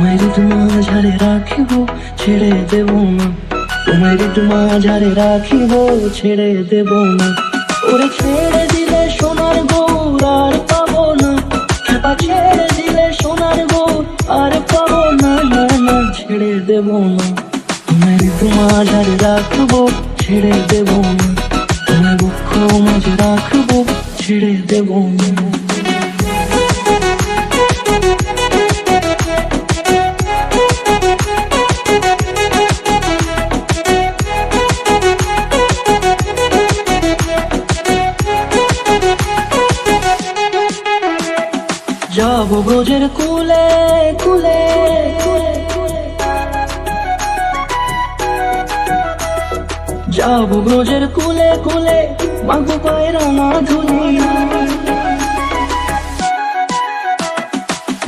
তোমার মাঝারে রাখিব ছেড়ে দেব না, তোমার মাঝারে রাখিব ছেড়ে দেব না। ওরে ছেড়ে দিলে সোনার গৌর আর পাবো না, খেপা ছেড়ে দিলে সোনার গৌর আর পাবো না, না না ছেড়ে দেব না। তোমার মাঝারে রাখবো ছেড়ে দেব না, তোমার বক্ষ মাঝে রাখবো ছেড়ে দেব না। যাবো ব্রজের কুলে কুলে, যাবো ব্রজের কুলে কুলে, মাগো পায়ের রাঙা ধুলি।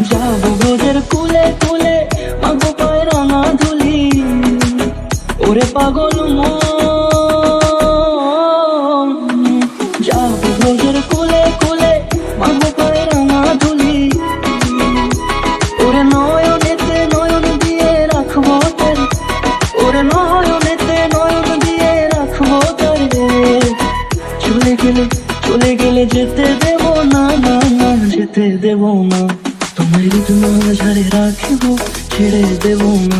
যাবো ব্রজের কুলে কুলে, মাগো পায়ের রাঙা ধুলি। ওরে পাগল মন, যাবো ব্রজের কুলে কুলে, মাগো পায়ের রাঙা ধুলি। ওরে নয়নেতে নয়ন দিয়ে রাখবো তারে, ওরে নয়নেতে নয়ন দিয়ে রাখবো তারে। চলে গেলে যেতে দেব না, না না যেতে দেব না। তোমার মাঝারে রাখিব ছেড়ে দেব না,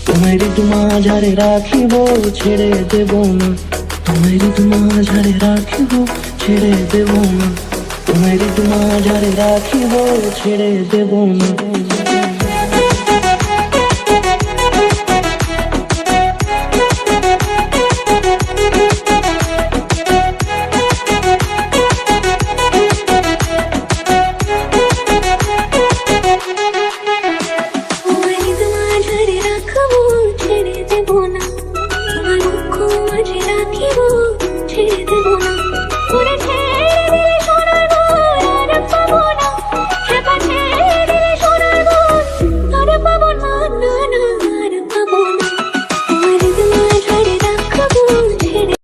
তোমার মাঝারে রাখিব ছেড়ে দেব না। তোমার মাঝারে রাখিব ছেড়ে দেব না, তোমার মাঝারে রাখিব ছেড়ে দেব না। তোমার মাঝারে রাখবো ছেড়ে দেব না।